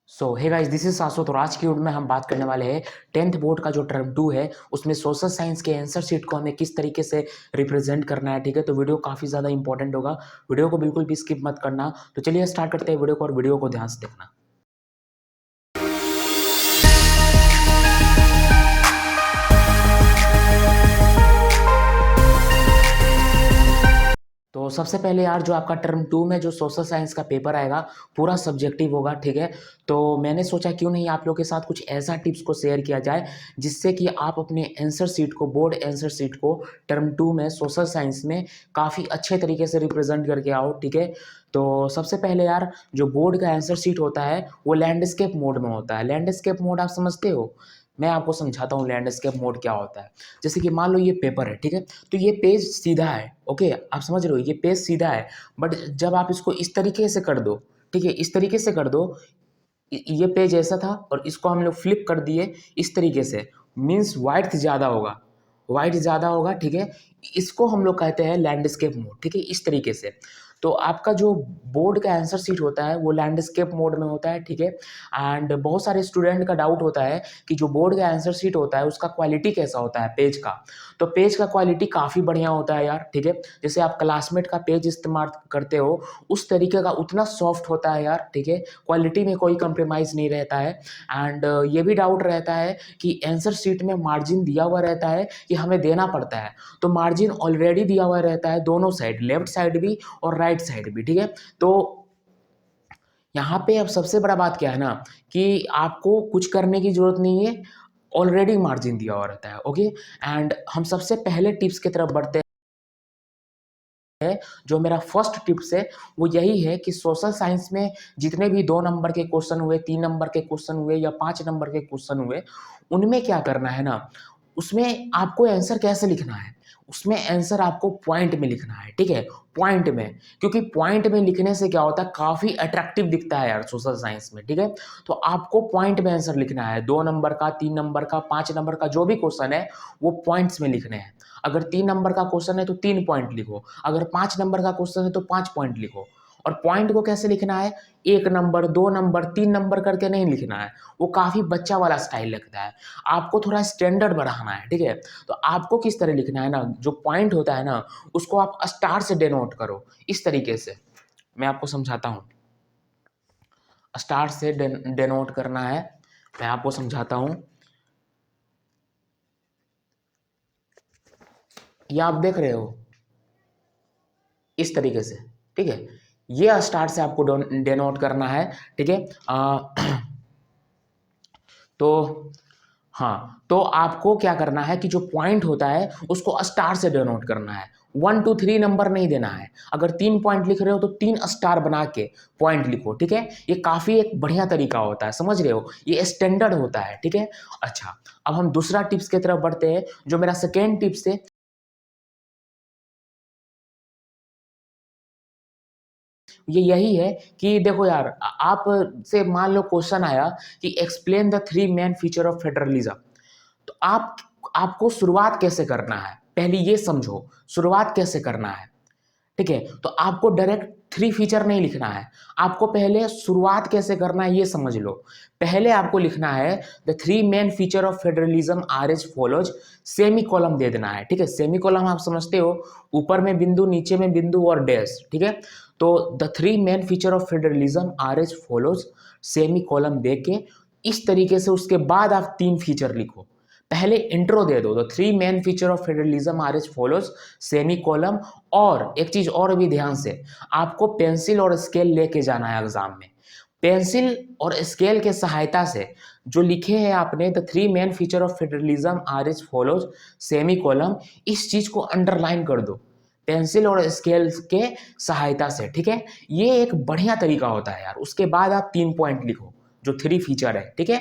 Hey guys, this is शाश्वत और आज की वीडियो में हम बात करने वाले हैं 10th बोर्ड का जो टर्म 2 है उसमें सोशल साइंस के आंसर शीट को हमें किस तरीके से रिप्रेजेंट करना है। ठीक है, तो वीडियो काफ़ी ज़्यादा इंपॉर्टेंट होगा। वीडियो को बिल्कुल भी स्किप मत करना। तो चलिए स्टार्ट करते हैं वीडियो को और वीडियो को ध्यान से देखना। तो सबसे पहले यार, जो आपका टर्म 2 में जो सोशल साइंस का पेपर आएगा पूरा सब्जेक्टिव होगा। ठीक है, तो मैंने सोचा क्यों नहीं आप लोग के साथ कुछ ऐसा टिप्स को शेयर किया जाए जिससे कि आप अपने आंसर शीट को, बोर्ड आंसर शीट को टर्म 2 में सोशल साइंस में काफ़ी अच्छे तरीके से रिप्रेजेंट करके आओ। ठीक है, तो सबसे पहले यार, जो बोर्ड का आंसर शीट होता है वो लैंडस्केप मोड में होता है। लैंडस्केप मोड आप समझते हो? मैं आपको समझाता हूँ लैंडस्केप मोड क्या होता है। जैसे कि मान लो ये पेपर है, ठीक है, तो ये पेज सीधा है। ओके, आप समझ रहे हो, ये पेज सीधा है, बट जब आप इसको इस तरीके से कर दो, ठीक है, इस तरीके से कर दो, ये पेज ऐसा था और इसको हम लोग फ्लिप कर दिए इस तरीके से, मीन्स वाइट ज़्यादा होगा, वाइट ज़्यादा होगा। ठीक है, इसको हम लोग कहते हैं लैंडस्केप मोड। ठीक है, इस तरीके से। तो आपका जो बोर्ड का आंसर शीट होता है वो लैंडस्केप मोड में होता है। ठीक है, एंड बहुत सारे स्टूडेंट का डाउट होता है कि जो बोर्ड का आंसर शीट होता है उसका क्वालिटी कैसा होता है पेज का। तो पेज का क्वालिटी काफ़ी बढ़िया होता है यार। ठीक है, जैसे आप क्लासमेट का पेज इस्तेमाल करते हो उस तरीके का उतना सॉफ्ट होता है यार। ठीक है, क्वालिटी में कोई कंप्रोमाइज़ नहीं रहता है। एंड ये भी डाउट रहता है कि आंसर शीट में मार्जिन दिया हुआ रहता है कि हमें देना पड़ता है। तो मार्जिन ऑलरेडी दिया हुआ रहता है दोनों साइड, लेफ्ट साइड भी और राइट साइड भी। ठीक है, तो यहाँ पे अब सबसे बड़ा बात क्या है ना, कि आपको कुछ करने की ज़रूरत नहीं है, ऑलरेडी मार्जिन दिया हुआ रहता है। ओके, एंड हम सबसे पहले टिप्स की तरफ बढ़ते हैं। जो मेरा फर्स्ट टिप्स है वो यही है कि सोशल साइंस में जितने भी 2 नंबर के क्वेश्चन हुए, 3 नंबर के क्वेश्चन हुए या 5 नंबर के क्वेश्चन हुए, उनमें क्या करना है ना, उसमें आपको आंसर कैसे लिखना है, उसमें आंसर आपको पॉइंट में लिखना है। ठीक है, पॉइंट में, क्योंकि पॉइंट में लिखने से क्या होता है, काफ़ी अट्रैक्टिव दिखता है यार सोशल साइंस में। ठीक है, तो आपको पॉइंट में आंसर लिखना है। 2 नंबर का, 3 नंबर का, 5 नंबर का जो भी क्वेश्चन है वो पॉइंट्स में लिखने हैं। अगर 3 नंबर का क्वेश्चन है तो 3 पॉइंट लिखो, अगर 5 नंबर का क्वेश्चन है तो 5 पॉइंट लिखो। और पॉइंट को कैसे लिखना है, 1 नंबर, 2 नंबर, 3 नंबर करके नहीं लिखना है, वो काफ़ी बच्चा वाला स्टाइल लगता है। आपको थोड़ा स्टैंडर्ड बढ़ाना है। ठीक है, तो आपको किस तरह लिखना है ना, जो पॉइंट होता है ना उसको आप स्टार से डिनोट करो इस तरीके से। मैं आपको समझाता हूँ, स्टार से डिनोट करना है, मैं आपको समझाता हूँ। ये आप देख रहे हो इस तरीके से। ठीक है, ये स्टार से आपको डिनोट करना है। ठीक है, तो हाँ, तो आपको क्या करना है कि जो पॉइंट होता है उसको स्टार से डिनोट करना है। 1 2 3 नंबर नहीं देना है। अगर 3 पॉइंट लिख रहे हो तो 3 स्टार बना के पॉइंट लिखो। ठीक है, ये काफ़ी एक बढ़िया तरीका होता है, समझ रहे हो, ये स्टैंडर्ड होता है। ठीक है, अच्छा, अब हम दूसरा टिप्स की तरफ बढ़ते हैं। जो मेरा सेकेंड टिप्स है ये यही है कि देखो यार, आप से मान लो क्वेश्चन आया कि explain the 3 main feature of federalism. तो आपको शुरुआत कैसे करना है, पहले ये समझो, शुरुआत कैसे करना है। ठीक है, तो आपको डायरेक्ट 3 फीचर नहीं लिखना है, आपको पहले शुरुआत कैसे करना है ये समझ लो। पहले आपको लिखना है the 3 main feature of federalism are as follows, semicolon दे देना है। ठीक है, सेमी कॉलम आप समझते हो, ऊपर में बिंदु, नीचे में बिंदु और डैश। ठीक है, तो the 3 main feature of federalism are as follows, semicolon दे के इस तरीके से उसके बाद आप 3 फीचर लिखो। पहले इंट्रो दे दो, the 3 main feature of federalism are as follows, semicolon. और एक चीज और भी ध्यान से, आपको पेंसिल और स्केल लेके जाना है एग्जाम में। पेंसिल और स्केल के सहायता से जो लिखे हैं आपने, the 3 main feature of federalism are as follows, semicolon, इस चीज को अंडरलाइन कर दो पेंसिल और स्केल के सहायता से। ठीक है, ये एक बढ़िया तरीका होता है यार। उसके बाद आप 3 पॉइंट लिखो, जो 3 फीचर है। ठीक है,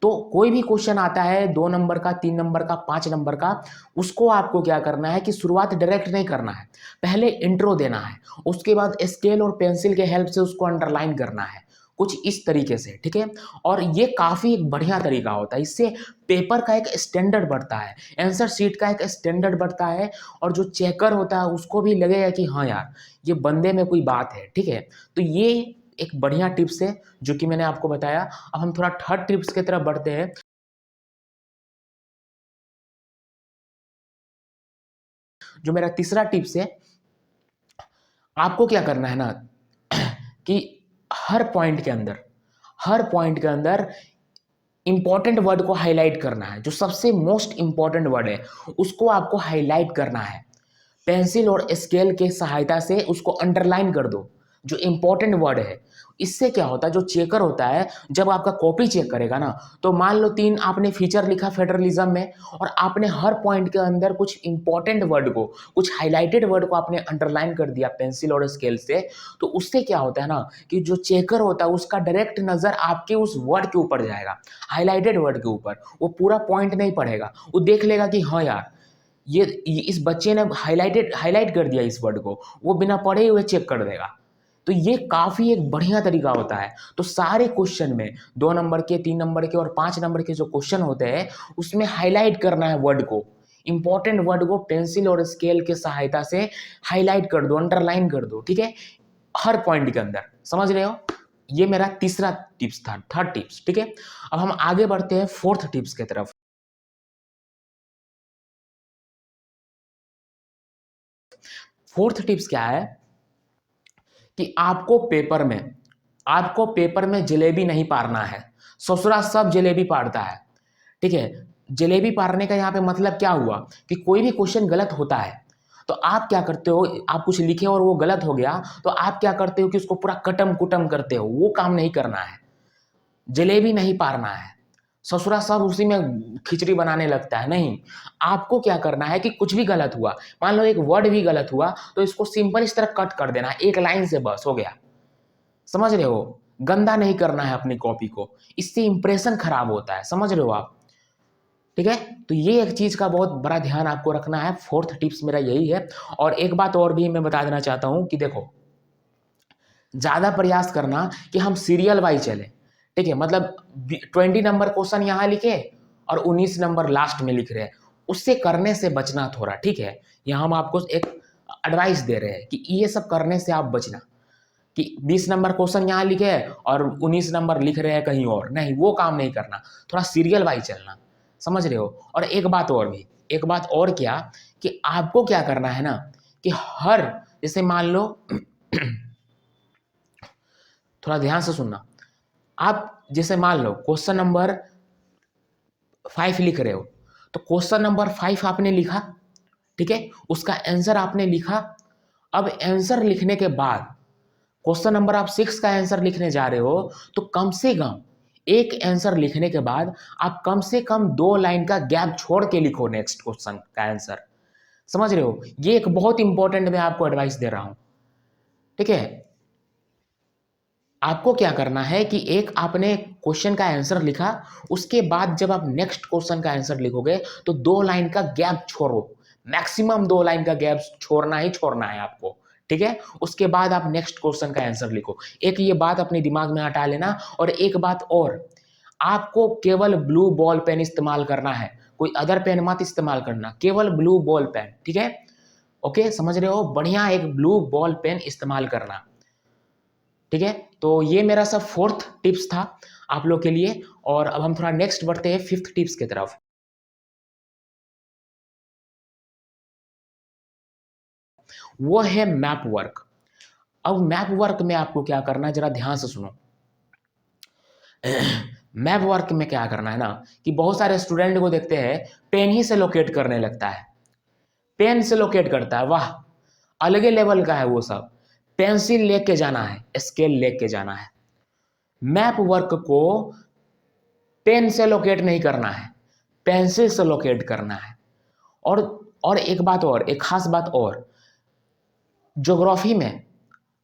तो कोई भी क्वेश्चन आता है 2 नंबर का, 3 नंबर का, 5 नंबर का, उसको आपको क्या करना है कि शुरुआत डायरेक्ट नहीं करना है, पहले इंट्रो देना है, उसके बाद स्केल और पेंसिल के हेल्प से उसको अंडरलाइन करना है, कुछ इस तरीके से। ठीक है, और ये काफ़ी एक बढ़िया तरीका होता है, इससे पेपर का एक स्टैंडर्ड बढ़ता है, आंसर शीट का एक स्टैंडर्ड बढ़ता है, और जो चेकर होता है उसको भी लगेगा कि हाँ यार, ये बंदे में कोई बात है। ठीक है, तो ये एक बढ़िया टिप्स है जो कि मैंने आपको बताया। अब हम थोड़ा थर्ड टिप्स की तरफ बढ़ते हैं। जो मेरा तीसरा टिप्स है, आपको क्या करना है ना कि हर पॉइंट के अंदर, हर पॉइंट के अंदर इंपॉर्टेंट वर्ड को हाईलाइट करना है। जो सबसे मोस्ट इंपॉर्टेंट वर्ड है उसको आपको हाईलाइट करना है। पेंसिल और स्केल के सहायता से उसको अंडरलाइन कर दो, जो इंपॉर्टेंट वर्ड है। इससे क्या होता है, जो चेकर होता है जब आपका कॉपी चेक करेगा ना, तो मान लो 3 आपने फीचर लिखा फेडरलिज्म में और आपने हर पॉइंट के अंदर कुछ इंपॉर्टेंट वर्ड को, कुछ हाईलाइटेड वर्ड को आपने अंडरलाइन कर दिया पेंसिल और स्केल से, तो उससे क्या होता है ना कि जो चेकर होता है उसका डायरेक्ट नजर आपके उस वर्ड के ऊपर जाएगा, हाईलाइटेड वर्ड के ऊपर। वो पूरा पॉइंट नहीं पढ़ेगा, वो देख लेगा कि हाँ यार ये इस बच्चे ने हाईलाइट कर दिया इस वर्ड को, वो बिना पढ़े हुए चेक कर देगा। तो ये काफी एक बढ़िया तरीका होता है। तो सारे क्वेश्चन में 2 नंबर के, 3 नंबर के और 5 नंबर के जो क्वेश्चन होते हैं उसमें हाईलाइट करना है वर्ड को, इंपॉर्टेंट वर्ड को पेंसिल और स्केल के सहायता से हाईलाइट कर दो, अंडरलाइन कर दो, ठीक है, हर पॉइंट के अंदर। समझ रहे हो? ये मेरा तीसरा टिप्स था, थर्ड टिप्स, ठीक है। अब हम आगे बढ़ते हैं फोर्थ टिप्स की तरफ। फोर्थ टिप्स क्या है कि आपको पेपर में जलेबी नहीं पारना है। ससुरा सब जलेबी पारता है, ठीक है। जलेबी पारने का यहाँ पे मतलब क्या हुआ कि कोई भी क्वेश्चन गलत होता है तो आप क्या करते हो, आप कुछ लिखे और वो गलत हो गया तो आप क्या करते हो कि उसको पूरा कटम कुटम करते हो। वो काम नहीं करना है, जलेबी नहीं पारना है। ससुरा सब उसी में खिचड़ी बनाने लगता है, नहीं। आपको क्या करना है कि कुछ भी गलत हुआ, मान लो एक वर्ड भी गलत हुआ तो इसको सिंपल इस तरह कट कर देना है, एक लाइन से, बस हो गया। समझ रहे हो? गंदा नहीं करना है अपनी कॉपी को, इससे इंप्रेशन खराब होता है। समझ रहे हो आप? ठीक है। तो ये एक चीज का बहुत बड़ा ध्यान आपको रखना है। फोर्थ टिप्स मेरा यही है। और एक बात और भी मैं बता देना चाहता हूं कि देखो, ज्यादा प्रयास करना कि हम सीरियल वाइज चले, ठीक है। मतलब 20 नंबर क्वेश्चन यहाँ लिखे और 19 नंबर लास्ट में लिख रहे हैं, उससे करने से बचना थोड़ा, ठीक है। यहाँ हम आपको एक एडवाइस दे रहे हैं कि ये सब करने से आप बचना, कि 20 नंबर क्वेश्चन यहाँ लिखे और 19 नंबर लिख रहे हैं कहीं और, नहीं, वो काम नहीं करना। थोड़ा सीरियल वाइज चलना। समझ रहे हो? और एक बात और भी, एक बात और क्या कि आपको क्या करना है ना कि हर, जैसे मान लो थोड़ा ध्यान से सुनना। आप जैसे मान लो क्वेश्चन नंबर 5 लिख रहे हो, तो क्वेश्चन नंबर 5 आपने लिखा, ठीक है, उसका आंसर आपने लिखा। अब आंसर लिखने के बाद क्वेश्चन नंबर आप 6 का आंसर लिखने जा रहे हो, तो कम से कम एक आंसर लिखने के बाद आप कम से कम 2 लाइन का गैप छोड़ के लिखो नेक्स्ट क्वेश्चन का आंसर। समझ रहे हो? ये एक बहुत इंपॉर्टेंट मैं आपको एडवाइस दे रहा हूं, ठीक है। आपको क्या करना है कि एक आपने क्वेश्चन का आंसर लिखा, उसके बाद जब आप नेक्स्ट क्वेश्चन का आंसर लिखोगे तो 2 लाइन का गैप छोड़ो, मैक्सिमम 2 लाइन का गैप छोड़ना ही छोड़ना है आपको, ठीक है। उसके बाद आप नेक्स्ट क्वेश्चन का आंसर लिखो। एक ये बात अपने दिमाग में हटा लेना। और एक बात और, आपको केवल ब्लू बॉल पेन इस्तेमाल करना है, कोई अदर पेन मत इस्तेमाल करना, केवल ब्लू बॉल पेन, ठीक है। ओके, समझ रहे हो? बढ़िया एक ब्लू बॉल पेन इस्तेमाल करना, ठीक है। तो ये मेरा सब फोर्थ टिप्स था आप लोग के लिए। और अब हम थोड़ा नेक्स्ट बढ़ते हैं फिफ्थ टिप्स की तरफ। वो है मैप वर्क। अब मैप वर्क में आपको क्या करना है, जरा ध्यान से सुनो। मैप वर्क में क्या करना है ना कि बहुत सारे स्टूडेंट को देखते हैं पेन ही से लोकेट करने लगता है, पेन से लोकेट करता है, वाह, अलगे लेवल का है वो सब। पेंसिल लेके जाना है, स्केल लेके जाना है। मैप वर्क को पेन से लोकेट नहीं करना है, पेंसिल से लोकेट करना है। और एक बात और, एक खास बात और, ज्योग्राफी में,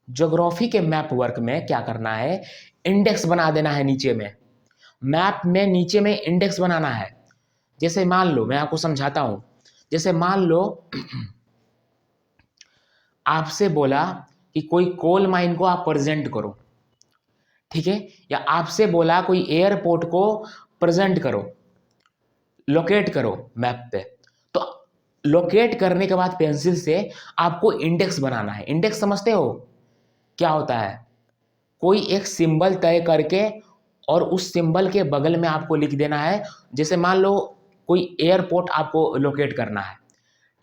ज्योग्राफी के मैप वर्क में क्या करना है, इंडेक्स बना देना है नीचे में। मैप में नीचे में इंडेक्स बनाना है। जैसे मान लो, मैं आपको समझाता हूं। जैसे मान लो आपसे बोला कि कोई कोल माइन को आप प्रेजेंट करो, ठीक है, या आपसे बोला कोई एयरपोर्ट को प्रेजेंट करो, लोकेट करो मैप पे। तो लोकेट करने के बाद पेंसिल से आपको इंडेक्स बनाना है। इंडेक्स समझते हो क्या होता है? कोई एक सिंबल तय करके और उस सिंबल के बगल में आपको लिख देना है। जैसे मान लो कोई एयरपोर्ट आपको लोकेट करना है,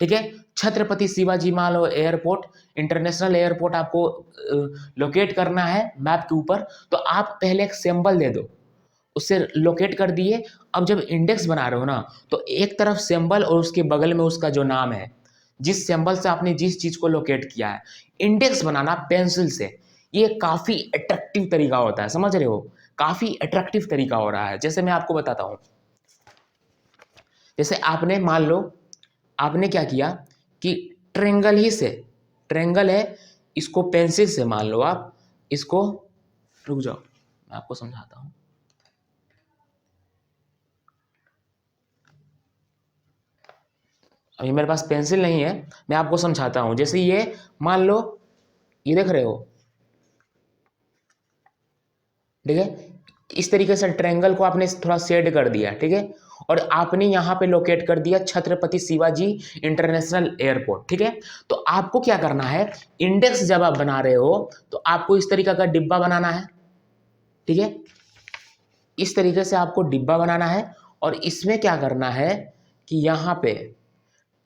ठीक है, छत्रपति शिवाजी मान लो एयरपोर्ट, इंटरनेशनल एयरपोर्ट आपको लोकेट करना है मैप के ऊपर, तो आप पहले एक सिंबल दे दो, उससे लोकेट कर दिए। अब जब इंडेक्स बना रहे हो ना, तो एक तरफ सिंबल और उसके बगल में उसका जो नाम है, जिस सिंबल से आपने जिस चीज को लोकेट किया है। इंडेक्स बनाना पेंसिल से ये काफी अट्रैक्टिव तरीका होता है, समझ रहे हो, काफी अट्रैक्टिव तरीका हो रहा है। जैसे मैं आपको बताता हूं, जैसे आपने मान लो आपने क्या किया कि ट्रेंगल ही से, ट्रेंगल है, इसको पेंसिल से मान लो आप इसको, रुक जाओ मैं आपको समझाता हूं। अभी मेरे पास पेंसिल नहीं है, मैं आपको समझाता हूं। जैसे ये मान लो, ये देख रहे हो, ठीक है, इस तरीके से ट्रायंगल को आपने थोड़ा शेड कर दिया, ठीक है, और आपने यहां पे लोकेट कर दिया छत्रपति शिवाजी इंटरनेशनल एयरपोर्ट, ठीक है। तो आपको क्या करना है, इंडेक्स जब आप बना रहे हो तो आपको इस तरीके का डिब्बा बनाना है, ठीक है, इस तरीके से आपको डिब्बा बनाना है। और इसमें क्या करना है कि यहां पे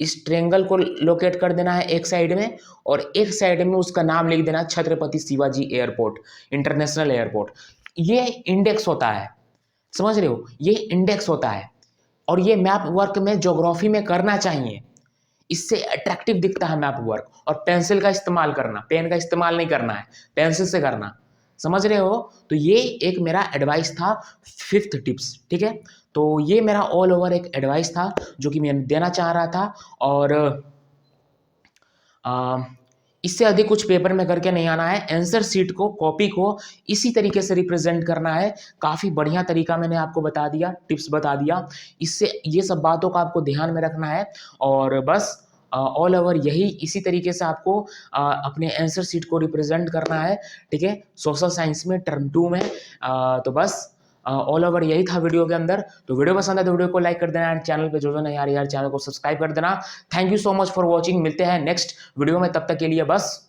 इस ट्रेंगल को लोकेट कर देना है एक साइड में, और एक साइड में उसका नाम लिख देना Chhatrapati Shivaji airport international airport. ये इंडेक्स होता है, समझ रहे हो, ये इंडेक्स होता है। और ये मैप वर्क में ज्योग्राफी में करना चाहिए, इससे अट्रैक्टिव दिखता है मैप वर्क। और पेंसिल का इस्तेमाल करना, पेन का इस्तेमाल नहीं करना है, पेंसिल से करना, समझ रहे हो। तो ये एक मेरा एडवाइस था, फिफ्थ टिप्स, ठीक है। तो ये मेरा ऑल ओवर एक एडवाइस था जो कि मैं देना चाह रहा था। और इससे अधिक कुछ पेपर में करके नहीं आना है, आंसर शीट को, कॉपी को इसी तरीके से रिप्रेजेंट करना है। काफ़ी बढ़िया तरीका मैंने आपको बता दिया, टिप्स बता दिया, इससे ये सब बातों का आपको ध्यान में रखना है। और बस ऑल ओवर यही इसी तरीके से आपको अपने आंसर शीट को रिप्रेजेंट करना है, ठीक है, सोशल साइंस में टर्म 2 में। तो बस ऑल ओवर यही था वीडियो के अंदर। तो वीडियो पसंद है तो वीडियो को लाइक कर देना, एंड चैनल पे जो नहीं आ रही यार चैनल को सब्सक्राइब कर देना। Thank you so much for watching, मिलते हैं नेक्स्ट वीडियो में, तब तक के लिए बस